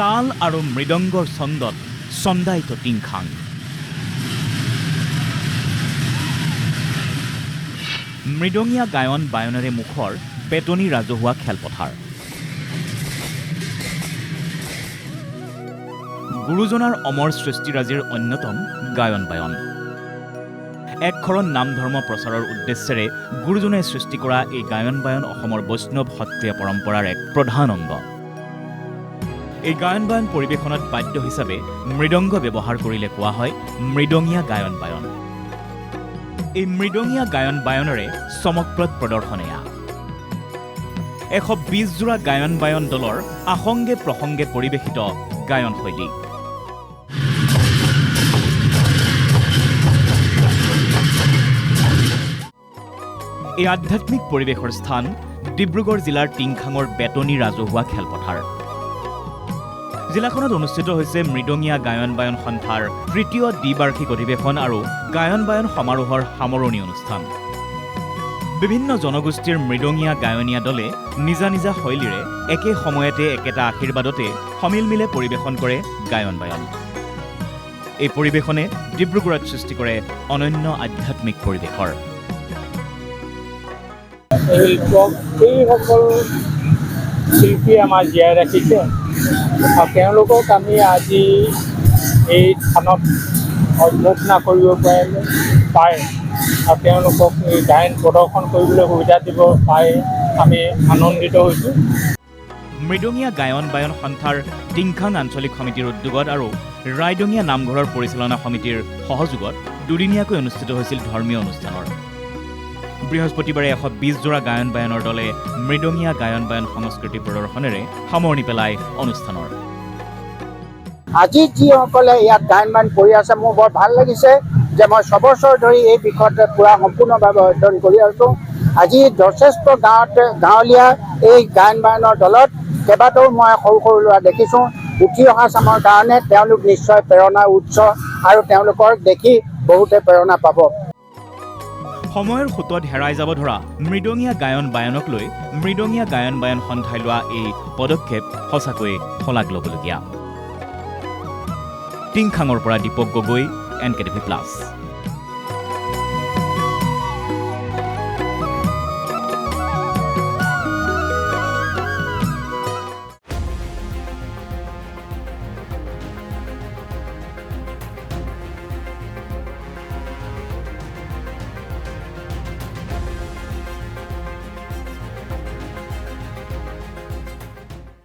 তাল আৰু মৃদংগৰ ছন্দত ছন্দায়িত টিংখাং। মৃদঙীয়া গায়ন বায়নেৰে মুখৰ বেতনী ৰাজহুৱা খেলপথাৰ। গুৰুজনাৰ অমৰ সৃষ্টিৰাজিৰ অন্যতম গায়ন বায়ন। একশৰণ নাম ধৰ্ম প্ৰচাৰৰ উদ্দেশ্যেৰে গুৰুজনে সৃষ্টি কৰা এই গায়ন বায়ন অসমৰ বৈষ্ণৱ সত্ৰীয়া পৰম্পৰাৰ এক প্ৰধান অংগ। এই গায়ন বায়ন পৰিৱেশনত বাদ্য হিচাপে মৃদংগ ব্যৱহাৰ কৰিলে কোৱা হয় মৃদঙীয়া গায়ন বায়ন। এই মৃদঙীয়া গায়ন বায়নেৰে চমকপ্ৰদ প্ৰদৰ্শন এয়া। 120 জোৰা গায়ন বায়ন দলৰ আসংগে প্ৰসংগে পৰিৱেশিত গায়ন শৈলী। এই আধ্যাত্মিক পৰিৱেশৰ স্থান ডিব্ৰুগড় জিলাৰ টিংখাঙৰ বেতনী ৰাজহুৱা খেলপথাৰ। জিলাখনত অনুষ্ঠিত হৈছে মৃদঙীয়া গায়ন বায়ন সন্থাৰ তৃতীয় দ্বিবাৰ্ষিক অধিৱেশন আৰু গায়ন বায়ন সমাৰোহৰ সামৰণি অনুষ্ঠান। বিভিন্ন জনগোষ্ঠীৰ মৃদঙীয়া গায়নীয়া দলে নিজা নিজা শৈলীৰে একে সময়তে একেটা আশীৰ্বাদতে সমিলমিলে পৰিৱেশন কৰে গায়ন বায়ন। এই পৰিৱেশনে ডিব্ৰুগড়ত সৃষ্টি কৰে অনন্য আধ্যাত্মিক পৰিৱেশৰ। এইসকল শিল্পী আমাৰ জীয়াই ৰাখিছে আৰু তেওঁলোকক আমি আজি এই স্থানত অভ্যৰ্থনা কৰিব পাৰে আৰু তেওঁলোকক এই গায়ন প্ৰদৰ্শন কৰিবলৈ সুবিধা দিব পাৰে আমি আনন্দিত হৈছোঁ। মৃদঙীয়া গায়ন বায়ন সন্থাৰ টিংখাং আঞ্চলিক সমিতিৰ উদ্যোগত আৰু ৰাইডঙীয়া নামঘৰৰ পৰিচালনা সমিতিৰ সহযোগত দুদিনীয়াকৈ অনুষ্ঠিত হৈছিল ধৰ্মীয় অনুষ্ঠানৰ। বৃহস্পতিবাৰে 120 জোৰা গায়ন বায়নৰ দলে মৃদঙীয়া গায়ন বায়ন সংস্কৃতি প্ৰদৰ্শনেৰে সামৰণি পেলায় অনুষ্ঠানৰ। আজি যিসকলে ইয়াত গায়ন বায়ন কৰি আছে মোৰ বৰ ভাল লাগিছে যে মই 6 বছৰ ধৰি এই বিষয়ত পুৰা সম্পূৰ্ণভাৱে অধ্যয়ন কৰি আছোঁ। আজি যথেষ্ট গাঁৱলীয়া এই গায়ন বায়নৰ দলত কেইবাটাও মই সৰু সৰু ল'ৰা দেখিছোঁ। উঠি অহা চামৰ কাৰণে তেওঁলোক নিশ্চয় প্ৰেৰণাৰ উৎস আৰু তেওঁলোকৰ দেখি বহুতে প্ৰেৰণা পাব। সময়ৰ সোঁতত হেৰাই যাব ধৰা মৃদঙীয়া গায়ন বায়নক লৈ মৃদঙীয়া গায়ন বায়ন সন্থাই লোৱা এই পদক্ষেপ সঁচাকৈ শলাগ ল'বলগীয়া। টিংখাঙৰ পৰা দীপক গগৈ, NKTV+।